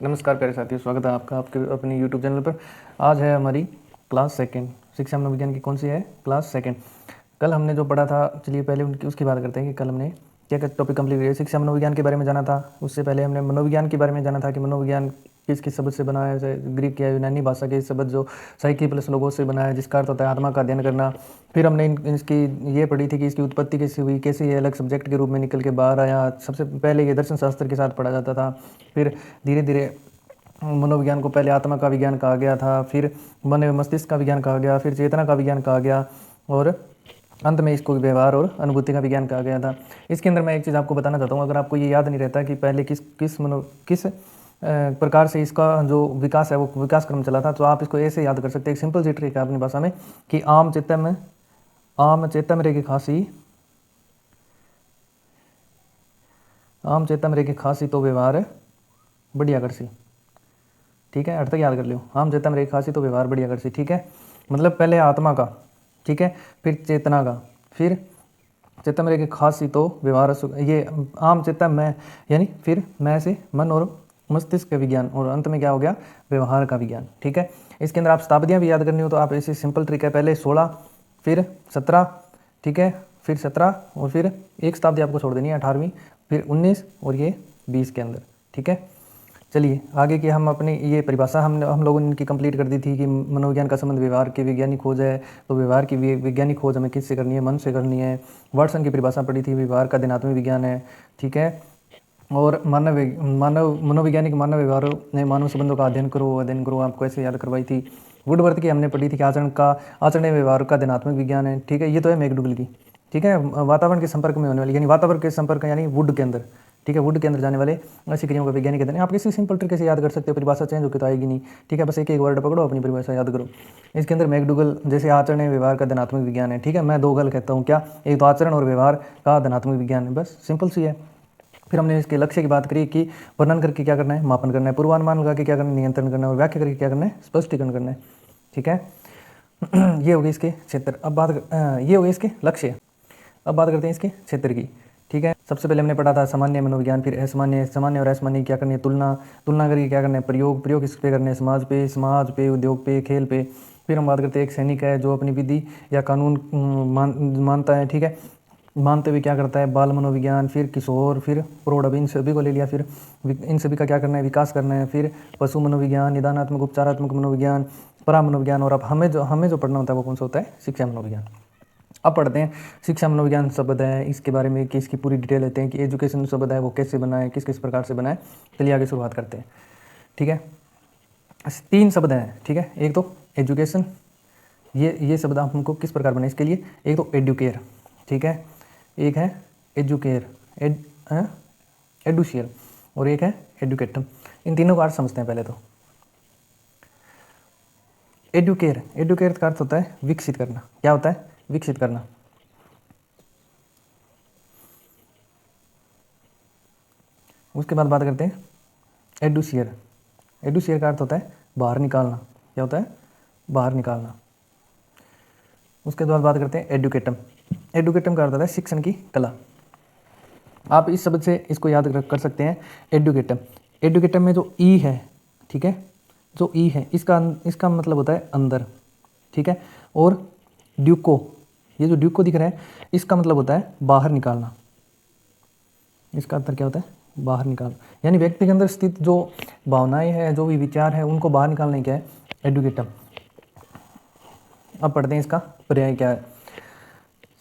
नमस्कार प्यारे साथियों, स्वागत है आपका आपके अपने यूट्यूब चैनल पर। आज है हमारी क्लास सेकंड, शिक्षा मनोविज्ञान की कौन सी है? Class second. कल हमने जो पढ़ा था, चलिए पहले उसकी बात करते हैं कि कल हमने क्या क्या टॉपिक कंप्लीट किया। शिक्षा मनोविज्ञान के बारे में जाना था। उससे पहले हमने मनोविज्ञान के बारे में जाना था कि मनोविज्ञान किस किस शब्द से बना है, जैसे ग्रीक या यूनानी भाषा के शब्द जो साइकी प्लस लोगों से बना है, जिसका अर्थ होता है आत्मा का अध्ययन करना। फिर हमने इसकी ये पढ़ी थी कि इसकी उत्पत्ति कैसे हुई, कैसे ये अलग सब्जेक्ट के रूप में निकल के बाहर आया। सबसे पहले ये दर्शन शास्त्र के साथ पढ़ा जाता था, फिर धीरे धीरे मनोविज्ञान को पहले आत्मा का विज्ञान कहा गया था, फिर मन एवं मस्तिष्क का विज्ञान कहा गया, फिर चेतना का विज्ञान कहा गया और अंत में इसको व्यवहार और अनुभूति का विज्ञान कहा गया था। इसके अंदर मैं एक चीज़ आपको बताना चाहता हूँ, अगर आपको ये याद नहीं रहता कि पहले किस प्रकार से इसका जो विकास है वो विकास क्रम चला था, तो आप इसको ऐसे याद कर सकते हैं। एक सिंपल सी ट्रिक है अपनी भाषा में कि आम चेतम रे की खासी तो व्यवहार बढ़िया करसी। ठीक है, अर्थ याद कर लो। आम चेतम रे खासी तो व्यवहार बढ़िया करसी। ठीक है, मतलब पहले आत्मा का, ठीक है, फिर चेतना का, फिर चेतम रे की खासी तो व्यवहार, ये आम चेतम में, यानी फिर मैं से मन और मस्तिष्क का विज्ञान, और अंत में क्या हो गया? व्यवहार का विज्ञान। ठीक है, इसके अंदर आप शताब्दियाँ भी याद करनी हो तो आप ऐसी सिंपल ट्रिक है, पहले 16, फिर 17, ठीक है, फिर 17 और फिर एक शताब्दी आपको छोड़ देनी है 18वीं, फिर 19 और ये 20 के अंदर। ठीक है, चलिए आगे की हम अपनी ये परिभाषा हम लोगों ने इनकी कंप्लीट कर दी थी कि मनोविज्ञान का संबंध व्यवहार की वैज्ञानिक खोज है। तो व्यवहार की वैज्ञानिक खोज हमें किससे करनी है? मन से करनी है। वाटसन की परिभाषा पढ़ी थी, व्यवहार का अध्ययनात्मक विज्ञान है। ठीक है, और मनोवैज्ञानिक मानव व्यवहार ने मानव संबंधों का अध्ययन करो आपको ऐसे याद करवाई थी। वुडवर्थ की हमने पढ़ी थी कि आचरण व्यवहार का अध्ययनात्मक विज्ञान है। ठीक है, ये तो है मैकडूगल की। ठीक है, वातावरण के संपर्क में होने वाली, यानी वातावरण के संपर्क यानी वुड के अंदर, ठीक है, वुड के अंदर जाने वाले ऐसी क्रियाओं का वैज्ञानिक अध्ययन। आप किसी सिंपल तरीके से याद कर सकते हो, परिभाषा चेंज होकर तो आएगी नहीं। ठीक है, बस एक एक वर्ड पकड़ो, अपनी परिभाषा याद करो। इसके अंदर मैकडूगल जैसे आचरण व्यवहार का अध्ययनात्मक विज्ञान है। ठीक है, मैं दो गल कहता हूँ, क्या? एक तो आचरण और व्यवहार का अध्ययनात्मक विज्ञान है, बस सिंपल सी है। फिर हमने इसके लक्ष्य की बात करी कि वर्णन करके क्या करना है? मापन करना है। पूर्वानुमान लगा के क्या करना है? नियंत्रण करना है। और व्याख्या करके क्या करना है? स्पष्टीकरण करना है। ठीक है, ये हो गई इसके क्षेत्र। ये हो गए इसके लक्ष्य। अब बात करते हैं इसके क्षेत्र की। ठीक है, सबसे पहले हमने पढ़ा था सामान्य मनोविज्ञान, फिर सामान्य और असामान्य क्या करनी है? तुलना करके क्या करना है? प्रयोग किस पे करने हैं? समाज पे, उद्योग पे, खेल पे। फिर हम बात करते हैं एक सैनिक है जो अपनी विधि या कानून मानता है। ठीक है, मानते हुए क्या करता है? बाल मनोविज्ञान, फिर किशोर, फिर प्रौढ़, अभी इन सभी को ले लिया। फिर इन सभी का क्या करना है? विकास करना है। फिर पशु मनोविज्ञान, निदानात्मक उपचारात्मक मनोविज्ञान, परा मनोविज्ञान, और अब हमें जो पढ़ना होता है वो कौन सा होता है? शिक्षा मनोविज्ञान। अब पढ़ते हैं शिक्षा मनोविज्ञान शब्द है, इसके बारे में कि इसकी पूरी डिटेल लेते हैं कि एजुकेशन शब्द है वो कैसे बना है, किस किस प्रकार से बना है। चलिए आगे शुरुआत करते हैं। ठीक है, 3 शब्द हैं। ठीक है, एक तो एजुकेशन, ये शब्द हमको किस प्रकार बने इसके लिए? एक तो एडुकेयर, ठीक है, एक है एजुकेयर, एडुशियर, और एक है एडुकेटम। इन तीनों का अर्थ समझते हैं पहले तो। एडुकेयर का अर्थ होता है विकसित करना। क्या होता है? विकसित करना। उसके बाद बात करते हैं एडुशियर का अर्थ होता है बाहर निकालना। क्या होता है? बाहर निकालना। उसके बाद बात करते हैं एडुकेटम का अर्थ होता है शिक्षण की कला। आप इस शब्द से इसको याद कर सकते हैं, एडुकेटम में जो ई है, ठीक है, जो ई है इसका मतलब होता है अंदर। ठीक है, और ड्यूको, ये जो ड्यूको दिख रहा है इसका मतलब होता है बाहर निकालना। इसका अंतर क्या होता है? बाहर निकालना, यानी व्यक्ति के अंदर स्थित जो भावनाएं हैं, जो भी विचार है, उनको बाहर निकालना ही क्या है? एडुकेटम। अब पढ़ते हैं इसका पर्याय क्या है।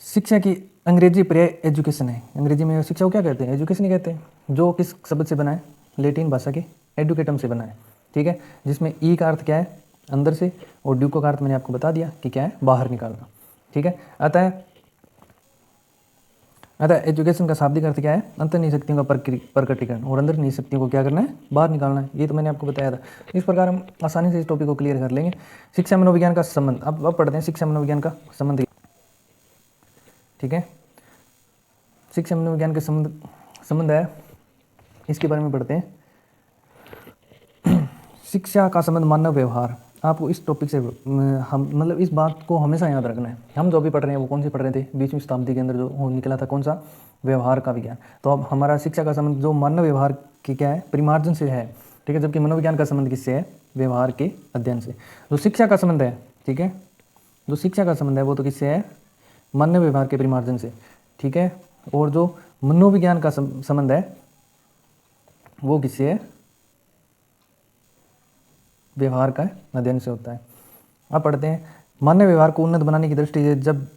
शिक्षा की अंग्रेजी पर्याय एजुकेशन है। अंग्रेजी में शिक्षा को क्या कहते हैं? एजुकेशन ही कहते हैं। जो किस शब्द से बना है? लैटिन भाषा के एडुकेटम से बना है। ठीक है, जिसमें ई का अर्थ क्या है? अंदर से, और ड्यूको का अर्थ मैंने आपको बता दिया कि क्या है? बाहर निकालना। ठीक है, अतः एजुकेशन का शाब्दिक अर्थ क्या है? अंतर्निहित शक्तियों का प्रकटीकरण, और अंदर शक्तियों को क्या करना है? बाहर निकालना है। ये तो मैंने आपको बताया था। इस प्रकार हम आसानी से इस टॉपिक को क्लियर कर लेंगे। शिक्षा मनोविज्ञान का संबंध। अब पढ़ते हैं शिक्षा मनोविज्ञान का संबंध। ठीक है, शिक्षा मनोविज्ञान के संबंध है, इसके बारे में पढ़ते हैं। शिक्षा का संबंध मानव व्यवहार। आपको इस टॉपिक से हम मतलब इस बात को हमेशा याद रखना है। हम जो भी पढ़ रहे हैं वो कौन सी पढ़ रहे थे? 20वीं शताब्दी के अंदर जो निकला था, कौन सा? व्यवहार का विज्ञान। तो अब हमारा शिक्षा का संबंध जो मानव व्यवहार की क्या है? परिमार्जन से है। ठीक है, जबकि मनोविज्ञान का संबंध किससे है? व्यवहार के अध्ययन से। जो शिक्षा का संबंध है, ठीक है, जो शिक्षा का संबंध है वो तो किससे है? मानव व्यवहार के परिमार्जन से, ठीक है। और जो मनोविज्ञान का संबंध है वो किससे है? व्यवहार का अध्ययन से होता है। अब पढ़ते हैं, मानव व्यवहार को उन्नत बनाने की दृष्टि से जब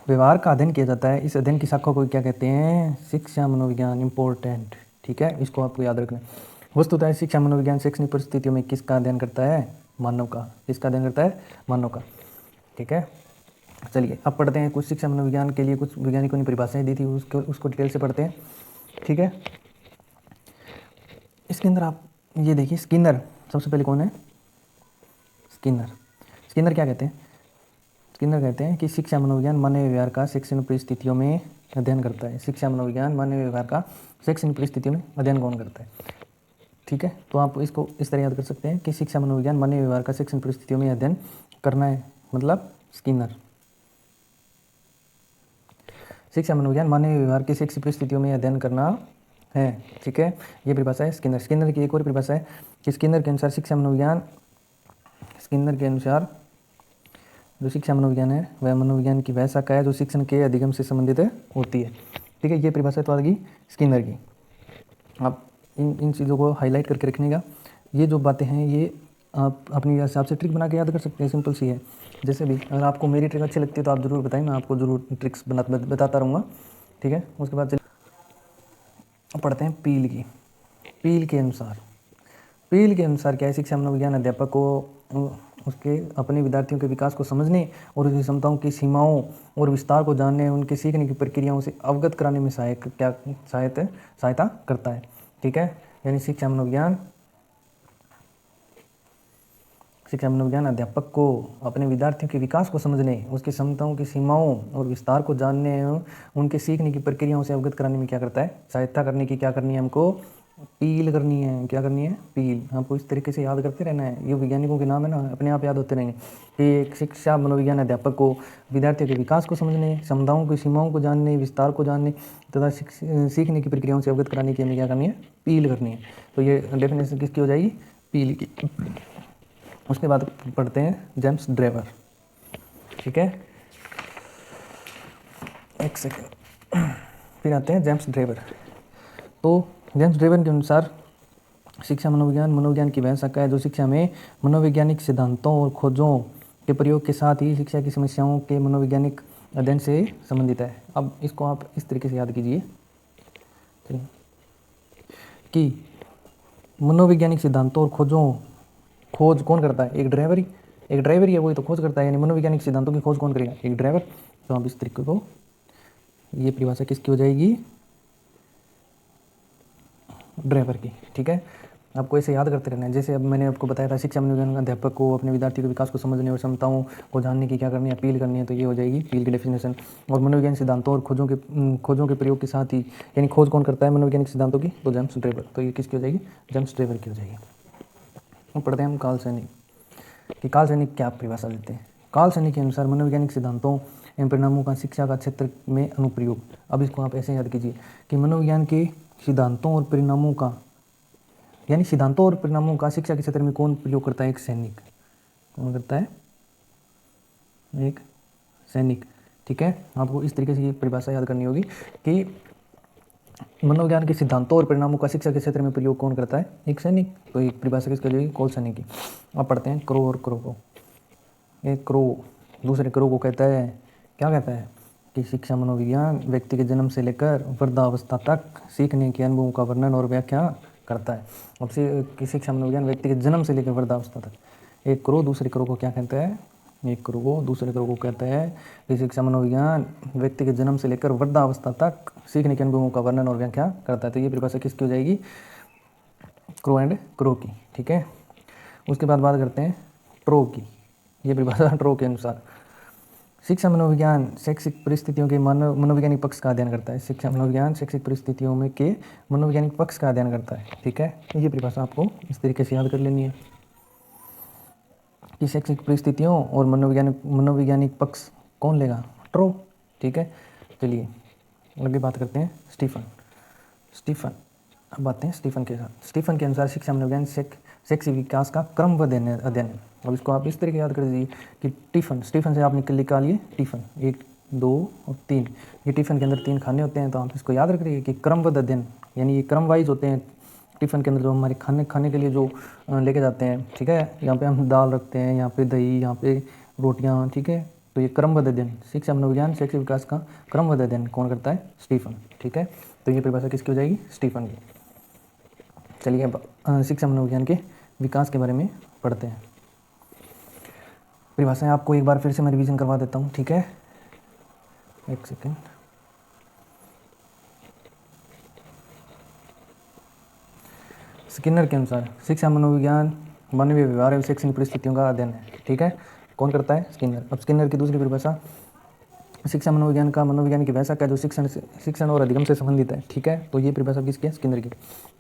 व्यवहार का अध्ययन किया जाता है, इस अध्ययन की शाखा को क्या कहते हैं? शिक्षा मनोविज्ञान। इंपॉर्टेंट, ठीक है, इसको आपको याद रखना है। वस्तुतः शिक्षा मनोविज्ञान शैक्षणिक परिस्थितियों में किसका अध्ययन करता है? मानव का। किसका अध्ययन करता है? मानव का, ठीक है। चलिए अब पढ़ते हैं, कुछ शिक्षा मनोविज्ञान के लिए कुछ वैज्ञानिकों ने परिभाषाएं दी थी, उसको डिटेल से पढ़ते हैं, ठीक है। इसके अंदर आप ये देखिए, स्किनर सबसे पहले कौन है? स्किनर क्या कहते हैं? स्किनर कहते हैं कि शिक्षा मनोविज्ञान मानव व्यवहार का शैक्षणिक परिस्थितियों में अध्ययन करता है। शिक्षा मनोविज्ञान मानव व्यवहार का शैक्षणिक परिस्थितियों में अध्ययन कौन करता है? ठीक है, तो आप इसको इस तरह याद कर सकते हैं कि शिक्षा मनोविज्ञान मानव व्यवहार का शैक्षणिक परिस्थितियों में अध्ययन करना है, मतलब स्किनर। शिक्षा मनोविज्ञान मानव व्यवहार की शैक्षणिक परिस्थितियों में अध्ययन करना है, ठीक है, ये परिभाषा है स्किनर की। एक और परिभाषा है कि स्किनर के अनुसार शिक्षा मनोविज्ञान, स्किनर के अनुसार जो शिक्षा मनोविज्ञान है वह मनोविज्ञान की वह शाखा है जो शिक्षण के अधिगम से संबंधित होती है, ठीक है। ये परिभाषा तो आ गई स्किनर की। आप इन चीज़ों को हाईलाइट करके रखने। ये जो बातें हैं ये आप अपने हिसाब से ट्रिक बना के याद कर सकते हैं, सिंपल सी है। जैसे भी अगर आपको मेरी ट्रिक अच्छी लगती है तो आप ज़रूर बताएं, मैं आपको ज़रूर ट्रिक्स बताता रहूँगा, ठीक है। उसके बाद पढ़ते हैं पील की। पील के अनुसार क्या है? शिक्षा मनोविज्ञान अध्यापक को उसके अपने विद्यार्थियों के विकास को समझने और उसकी क्षमताओं की सीमाओं और विस्तार को जानने, उनके सीखने की प्रक्रियाओं से अवगत कराने में सहायता करता है, ठीक है। यानी शिक्षा मनोविज्ञान अध्यापक को अपने विद्यार्थियों के विकास को समझने, उसकी क्षमताओं की सीमाओं और विस्तार को जानने, उनके सीखने की प्रक्रियाओं से अवगत कराने में क्या करता है? सहायता करने की क्या करनी है हमको? पील करनी है। क्या करनी है? पील। आपको इस तरीके से याद करते रहना है, ये वैज्ञानिकों के नाम है ना, अपने आप याद होते रहेंगे कि एक शिक्षा मनोविज्ञान अध्यापक को विद्यार्थियों के विकास को समझने, क्षमताओं की सीमाओं को जानने, विस्तार को जानने तथा सीखने की प्रक्रियाओं से अवगत कराने की हमें क्या करनी है? पील करनी है। तो ये डेफिनेशन किसकी हो जाएगी? पील की। उसके बाद पढ़ते हैं जेम्स ड्रेवर, ठीक है, एक सेकेंड, फिर आते हैं जेम्स ड्रेवर। तो जेम्स ड्रेवर के अनुसार शिक्षा मनोविज्ञान की वह शाखा है जो शिक्षा में मनोवैज्ञानिक सिद्धांतों और खोजों के प्रयोग के साथ ही शिक्षा की समस्याओं के मनोवैज्ञानिक अध्ययन से संबंधित है। अब इसको आप इस तरीके से याद कीजिए कि मनोवैज्ञानिक सिद्धांतों और खोज कौन करता है? एक ड्राइवर ही है, वही तो खोज करता है। यानी मनोवैज्ञानिक सिद्धांतों की खोज कौन करेगा? एक ड्राइवर। तो आप इस तरीके को, ये परिभाषा किसकी हो जाएगी? ड्राइवर की, ठीक है। आपको ऐसे याद करते रहना है। जैसे अब मैंने आपको बताया था शिक्षा मनोविज्ञान अध्यापक को अपने विद्यार्थी के विकास को समझने और क्षमताओं को जानने की क्या करनी है? अपील करनी है। तो ये हो जाएगी पील की डेफिनेशन। और मनोविज्ञान सिद्धांतों और खोजों के प्रयोग के साथ ही, यानी खोज कौन करता है मनोवैज्ञानिक सिद्धांतों की? तो जेम्स ड्रेवर। तो ये किसकी हो जाएगी? जेम्स ड्रेवर की हो जाएगी। अब पढ़ते हैं हम कार्ल सैनिक कि कार्ल सैनिक क्या परिभाषा देते हैं। कार्ल सैनिक के अनुसार मनोवैज्ञानिक सिद्धांतों एवं परिणामों का शिक्षा का क्षेत्र में अनुप्रयोग। अब इसको आप ऐसे याद कीजिए कि मनोविज्ञान के सिद्धांतों और परिणामों का, यानी सिद्धांतों और परिणामों का शिक्षा के क्षेत्र में कौन प्रयोग करता है? एक सैनिक। कौन करता है? एक सैनिक, ठीक है। आपको इस तरीके से ये परिभाषा याद करनी होगी कि मनोविज्ञान के सिद्धांतों और परिणामों का शिक्षा के क्षेत्र में प्रयोग कौन करता है? एक सैनिक। तो एक परिभाषा किसकी हो जाएगी? कार्ल सैनिक की। अब पढ़ते हैं क्रो और क्रो को। एक क्रो दूसरे क्रो को कहता है, क्या कहता है? कि शिक्षा मनोविज्ञान व्यक्ति के जन्म से लेकर वृद्धावस्था तक सीखने के अनुभवों का वर्णन और व्याख्या करता है। अब शिक्षा मनोविज्ञान व्यक्ति के जन्म से लेकर वृद्धावस्था तक। एक क्रो दूसरे क्रो को क्या कहता है? एक क्रो को दूसरे क्रो को कहता है कि शिक्षा मनोविज्ञान व्यक्ति के जन्म से लेकर वृद्धावस्था तक सीखने के अनुभवों का वर्णन और व्याख्या करता है। तो ये परिभाषा किसकी हो जाएगी? क्रो एंड क्रो की, ठीक है। उसके बाद बात करते हैं ट्रो की। ये परिभाषा ट्रो के अनुसार शिक्षा मनोविज्ञान शैक्षिक परिस्थितियों के मनोवैज्ञानिक पक्ष का अध्ययन करता है। शिक्षा मनोविज्ञान शैक्षिक परिस्थितियों में के मनोवैज्ञानिक पक्ष का अध्ययन करता है, ठीक है। ये परिभाषा आपको इस तरीके से याद कर लेनी है कि शैक्षिक परिस्थितियों और मनोवैज्ञानिक पक्ष कौन लेगा? ट्रो, ठीक है। चलिए आगे बात करते हैं स्टीफन। अब आते हैं स्टीफन के साथ। स्टीफन के अनुसार शिक्षा मनोविज्ञान शैक्षिक विकास का क्रमबद्ध अध्ययन है। अब इसको आप इस तरीके याद कर दीजिए कि स्टीफन से आप निकालिए टिफिन, 1 2 और 3, ये टिफिन के अंदर 3 खाने होते हैं, तो आप इसको याद रखिए कि क्रमबद्ध अध्ययन, यानी ये क्रम वाइज होते हैं। टिफ़िन के अंदर जो हमारे खाने के लिए जो लेके जाते हैं, ठीक है, यहाँ पे हम दाल रखते हैं, यहाँ पे दही, यहाँ पे रोटियाँ, ठीक है, तो ये क्रमबद्ध अध्ययन, शिक्षा मनोविज्ञान शैक्षिक विकास का क्रमबद्ध अध्ययन कौन करता है? स्टीफन, ठीक है। तो ये परिभाषा किसकी हो जाएगी? स्टीफन की। चलिए अब शिक्षा मनोविज्ञान के विकास के बारे में पढ़ते हैं। परिभाषाएं आपको एक बार फिर से मैं रिवीजन करवा देता हूँ, ठीक है, एक सेकेंड। स्किनर के अनुसार शिक्षा मनोविज्ञान मानवीय व्यवहार एवं शैक्षणिक परिस्थितियों का अध्ययन है, ठीक है, कौन करता है? स्किनर। अब स्किनर की दूसरी परिभाषा, शिक्षा मनोविज्ञान का मनोविज्ञान की वैसा का जो शिक्षण और अधिगम से संबंधित है, ठीक है, तो ये परिभाषा किसकी है? स्किनर की।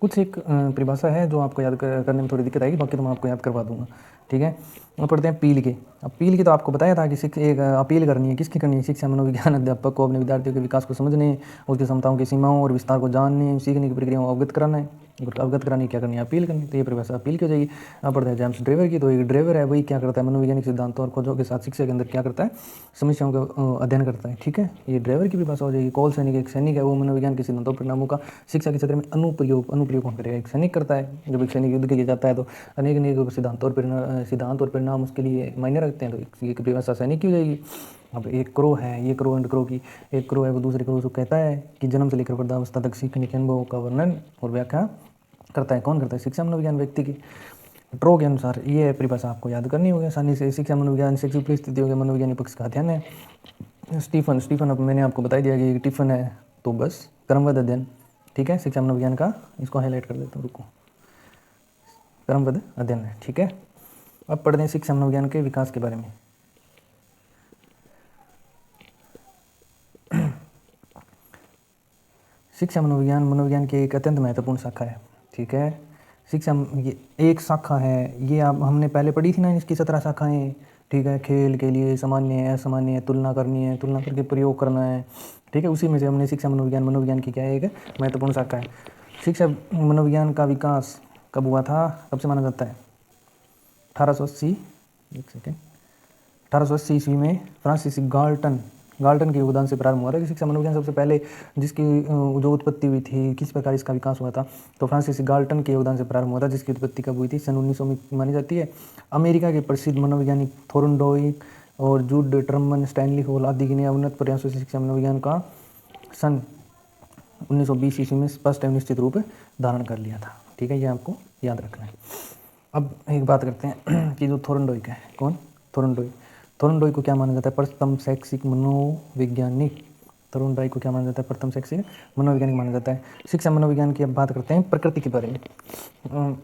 कुछ एक परिभाषा है जो आपको याद करने में थोड़ी दिक्कत आएगी, बाकी तो मैं आपको याद करवा दूंगा, ठीक है। और पढ़ते हैं पील के। अब पील की तो आपको बताया था कि एक अपील करनी है, किसकी करनी है? शिक्षा मनोविज्ञान अध्यापक को अपने विद्यार्थियों के विकास को समझने, उसकी क्षमताओं की सीमाओं और विस्तार को जानने, सीखने की प्रक्रियाओं को अवगत कराना है। अवगत कराने क्या करनी है? अपील करनी। तो ये परिभाषा अपील की हो जाएगी। अब पढ़ते हैं जेम्स ड्रेवर की। तो एक ड्रेवर है, वही क्या करता है? मनोवैज्ञानिक सिद्धांतों और खोजों के साथ शिक्षा के अंदर क्या करता है? समस्याओं का अध्ययन करता है, ठीक है, ये ड्रेवर की परिभाषा हो जाएगी। कौल सैनिक, एक सैनिक है, वो मनोविज्ञान के सिद्धांतों परिणामों का शिक्षा के क्षेत्र में अनुप्रयोग कौन करेगा? एक सैनिक करता है। जब एक सैनिक युद्ध के लिए जाता है तो अनेक सिद्धांत और परिणाम उसके लिए मायने रखते हैं, तो ये परिभाषा सैनिक की हो जाएगी। अब एक क्रो है, ये क्रो एंड क्रो की, एक क्रो है वो दूसरे क्रो को कहता है कि जन्म से लेकर वृद्धावस्था तक सीखने के अनुभवों का वर्णन और व्याख्या करता है। कौन करता है? शिक्षा मनोविज्ञान व्यक्ति की। ट्रो के अनुसार ये परिभाषा आपको याद करनी होगी आसानी से। शिक्षा मनोविज्ञान शैक्षिक परिस्थितियों के मनोविज्ञानी पक्ष का अध्ययन है। स्टीफन अब मैंने आपको बता दिया कि टिफिन है, तो बस क्रमबद्ध अध्ययन, ठीक है, शिक्षा मनोविज्ञान का। इसको हाईलाइट कर देता हूँ, रुको, क्रमबद्ध अध्ययन है, ठीक है। अब पढ़ते हैं शिक्षा मनोविज्ञान के विकास के बारे में। शिक्षा मनोविज्ञान की एक अत्यंत महत्वपूर्ण शाखा है, ठीक है। शिक्षा ये एक शाखा है, ये आप हमने पहले पढ़ी थी ना, इसकी 17 शाखाएं, ठीक है। खेल के लिए सामान्य असामान्य तुलना करनी है, तुलना करके प्रयोग करना है, ठीक है। उसी में से हमने शिक्षा मनोविज्ञान की क्या है? एक महत्वपूर्ण शाखा है। शिक्षा मनोविज्ञान का विकास कब हुआ था? कब से माना जाता है? 1880, एक सेकेंड, 1880 ईस्वी में फ्रांसिस गाल्टन के योगदान से प्रारंभ हुआ था। कि शिक्षा मनोविज्ञान सबसे पहले जिसकी जो उत्पत्ति हुई थी, किस प्रकार इसका विकास हुआ था, तो फ्रांसिस गाल्टन के योगदान से प्रारंभ हुआ था, जिसकी उत्पत्ति कब हुई थी? सन 1900 में मानी जाती है। अमेरिका के प्रसिद्ध मनोवैज्ञानिक थोर्नडाइक और जूड ट्रमन, स्टैनली हॉल आदि ने उन्नत प्रयासों से शिक्षा मनोविज्ञान का सन 1920 ईस्वी में स्पष्ट एवं निश्चित रूप धारण कर लिया था, ठीक है, ये आपको याद रखना है। अब एक बात करते हैं कि जो थोर्नडाइक है, कौन? थोर्नडाइक को क्या माना जाता है? प्रथम शैक्षिक मनोवैज्ञानिक। थोर्नडाइक को क्या माना जाता है? प्रथम शैक्षिक मनोवैज्ञानिक माना जाता है। शिक्षा मनोविज्ञान की अब बात करते हैं प्रकृति के बारे में।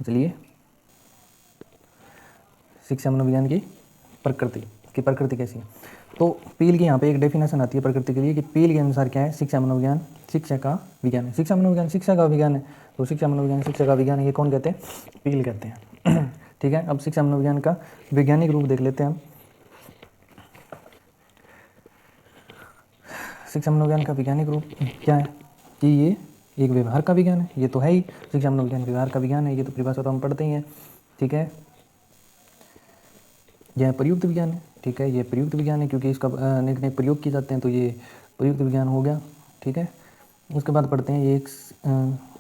चलिए, शिक्षा मनोविज्ञान की प्रकृति कैसी है? तो पील की यहाँ पे एक डेफिनेशन आती है प्रकृति के लिए कि पील के अनुसार क्या है? शिक्षा मनोविज्ञान शिक्षा का विज्ञान है। शिक्षा मनोविज्ञान शिक्षा का विज्ञान है, तो शिक्षा मनोविज्ञान शिक्षा का विज्ञान है, ये कौन कहते हैं? पील कहते हैं, ठीक है। अब शिक्षा मनोविज्ञान का वैज्ञानिक रूप देख लेते हैं हम। शिक्षा मनोविज्ञान का वैज्ञानिक रूप क्या है? कि ये एक व्यवहार का विज्ञान है, ये तो है ही, शिक्षा मनोविज्ञान व्यवहार का विज्ञान है, ये तो परिभाषा तो हम पढ़ते ही हैं, ठीक है। यह प्रयुक्त विज्ञान है, ठीक है, ये प्रयुक्त विज्ञान है क्योंकि इसका अनेक प्रयोग किए जाते हैं, तो ये प्रयुक्त विज्ञान हो गया, ठीक है। उसके बाद पढ़ते हैं ये एक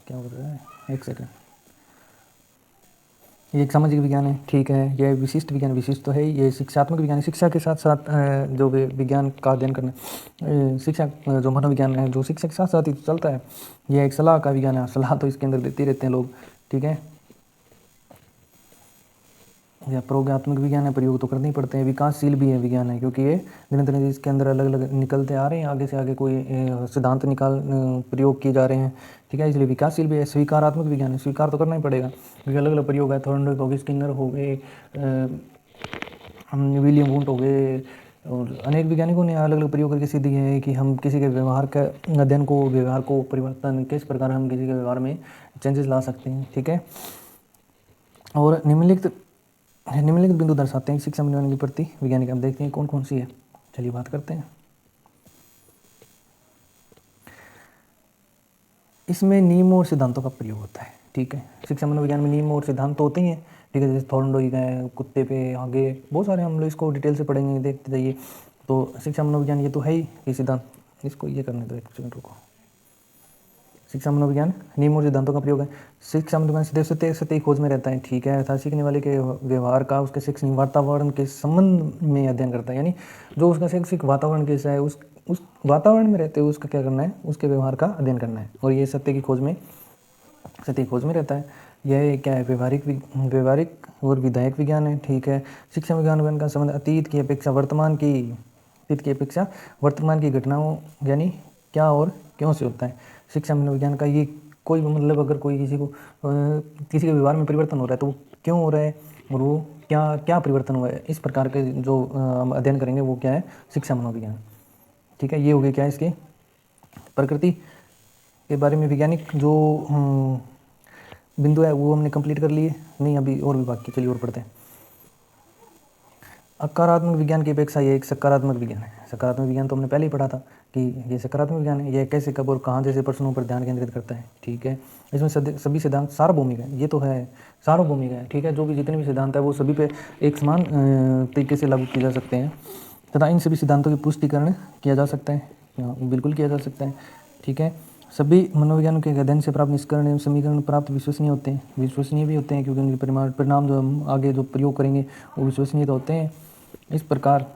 क्या हो रहा है, एक सेकंड, ये एक सामाजिक विज्ञान है, ठीक है। यह विशिष्ट विज्ञान, विशिष्ट तो है ही, ये शिक्षात्मक विज्ञान है, शिक्षा के साथ साथ जो विज्ञान का अध्ययन करना, शिक्षा जो मनोविज्ञान है जो शिक्षा के साथ साथ ही चलता है। यह एक सलाह का विज्ञान है, सलाह तो इसके अंदर देते रहते हैं लोग, ठीक है। यह प्रयोगात्मक विज्ञान है, प्रयोग तो करने ही पड़ते हैं। विकासशील भी है विज्ञान है क्योंकि ये दिन दिन इसके अंदर अलग अलग निकलते आ रहे हैं, आगे से आगे कोई सिद्धांत प्रयोग किए जा रहे हैं, ठीक है, इसलिए विकासशील भी है। स्वीकारात्मक विज्ञान है, स्वीकार तो करना ही पड़ेगा क्योंकि अलग अलग प्रयोग है। थॉर्नडाइक हो गए, स्किनर हो गए, विलियम वुंट हो गए, और अनेक वैज्ञानिकों ने अलग अलग प्रयोग करके सिद्ध किया है कि हम किसी के व्यवहार का अध्ययन को, व्यवहार को परिवर्तन किस प्रकार हम किसी के व्यवहार में चेंजेस ला सकते हैं, ठीक है। और निम्नलिखित बिंदु दर्शाते हैं शिक्षा मनोविज्ञान की प्रति वैज्ञानिक। हम देखते हैं कौन कौन सी है, चलिए बात करते हैं। इसमें नियमों और सिद्धांतों का प्रयोग होता है। ठीक है, शिक्षा मनोविज्ञान में नियम और सिद्धांत तो होते ही हैं। ठीक है, जैसे थॉर्नडॉइक है, कुत्ते पे, आगे बहुत सारे हम लोग इसको डिटेल से पढ़ेंगे, देखते जाइए। तो शिक्षा मनोविज्ञान ये तो है ही ये सिद्धांत। इसको ये करने दो, एक सेकंड रुको। शिक्षा मनोविज्ञान नियम और सिद्धांतों का प्रयोग है। शिक्षा मनोविज्ञान सीधे सत्य खोज में रहता है। ठीक है, अर्थात सीखने वाले के व्यवहार का उसके शैक्षणिक वातावरण के संबंध में अध्ययन करता है। यानी जो उसका शैक्षिक वातावरण कैसा है, उस वातावरण में रहते हुए उसका क्या करना है, उसके व्यवहार का अध्ययन करना है। और ये सत्य की खोज में रहता है। यह क्या है, व्यवहारिक और विधायक विज्ञान है। ठीक है, शिक्षा विज्ञान का संबंध अतीत की अपेक्षा वर्तमान की घटनाओं यानी क्या और क्यों से होता है। शिक्षा मनोविज्ञान का ये कोई मतलब अगर कोई किसी के व्यवहार में परिवर्तन हो रहा है तो वो क्यों हो रहा है और वो क्या क्या परिवर्तन हुआ है, इस प्रकार के जो हम अध्ययन करेंगे वो क्या है, शिक्षा मनोविज्ञान। ठीक है, ये हो गया क्या इसकी प्रकृति के बारे में वैज्ञानिक जो बिंदु है वो हमने कंप्लीट कर लिए। नहीं, अभी और भी बाकी, चलिए और पढ़ते हैं। अकारात्मक विज्ञान की अपेक्षा ये एक सकारात्मक विज्ञान है। सकारात्मक विज्ञान तो हमने पहले ही पढ़ा था कि ये सकारात्मक विज्ञान है। यह कैसे, कब और कहाँ जैसे प्रश्नों पर ध्यान केंद्रित करता है। ठीक है, इसमें सभी सिद्धांत सार्वभौमिक है। ये तो है, सार्वभौमिक है। ठीक है, जो भी जितने भी सिद्धांत है वो सभी पे एक समान तरीके से लागू किए जा सकते हैं तथा इन सभी सिद्धांतों की पुष्टिकरण किया जा सकता है, बिल्कुल किया जा सकता है। ठीक है, सभी मनोविज्ञान के अध्ययन से प्राप्त निष्करण एवं समीकरण प्राप्त विश्वसनीय होते हैं। विश्वसनीय भी होते हैं क्योंकि उनके परिणाम जो हम आगे जो प्रयोग करेंगे वो विश्वसनीय तो होते हैं। इस प्रकार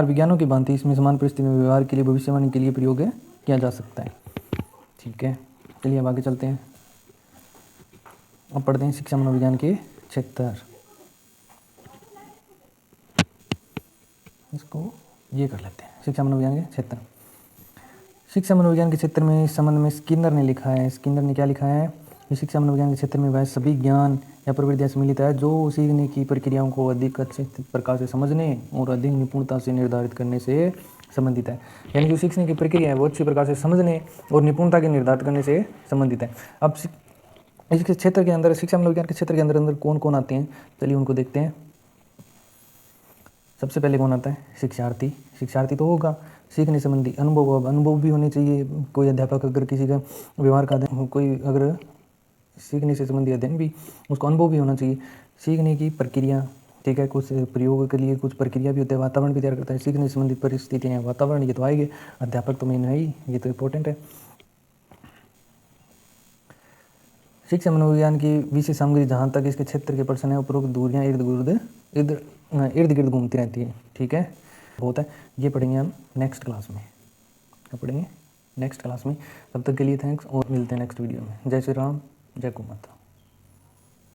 विज्ञानों की भांति इसमें समान परिस्थिति में व्यवहार के लिए, भविष्यवाणी के लिए प्रयोग किया जा सकता है। ठीक है, चलिए अब आगे चलते हैं। अब पढ़ते हैं शिक्षा मनोविज्ञान के क्षेत्र। इसको ये कर लेते हैं, शिक्षा मनोविज्ञान के क्षेत्र। शिक्षा मनोविज्ञान के क्षेत्र में इस संबंध में स्किनर ने लिखा है। स्किनर ने क्या लिखा है कि शिक्षा मनोविज्ञान के क्षेत्र में वह सभी ज्ञान या प्रवृत्तियाँ सम्मिलित है जो सीखने की प्रक्रियाओं को अधिक अच्छे प्रकार से समझने और अधिक निपुणता से निर्धारित करने से संबंधित है। यानी जो सीखने की प्रक्रिया है वो अच्छी प्रकार से समझने और निपुणता के निर्धारित करने से संबंधित है। अब इसके क्षेत्र के अंदर, शिक्षा मनोविज्ञान के क्षेत्र के अंदर कौन कौन आते हैं, चलिए उनको देखते हैं। सबसे पहले कौन आता है, शिक्षार्थी। शिक्षार्थी तो होगा सीखने संबंधी अनुभव। अब अनुभव भी होने चाहिए। कोई अध्यापक अगर किसी का व्यवहार का अध्ययन, कोई अगर सीखने से संबंधी अध्ययन भी, उसको अनुभव भी होना चाहिए। सीखने की प्रक्रिया, ठीक है, कुछ प्रयोग के लिए कुछ प्रक्रिया भी होता है, वातावरण भी तैयार करता है। सीखने से संबंधित परिस्थितियाँ, वातावरण, ये तो आएंगे। अध्यापक तो मेन है ही, ये तो इम्पोर्टेंट है। शिक्षा मनोविज्ञान की विषय सामग्री, जहाँ तक इसके क्षेत्र के प्रश्न है, उपरोक्त दूरियाँ इर्द गिर्द घूमती रहती है। ठीक है, बहुत है, ये पढ़ेंगे हम नेक्स्ट क्लास में। तब तक के लिए थैंक्स और मिलते हैं नेक्स्ट वीडियो में। जय श्री राम, जय गौ माता।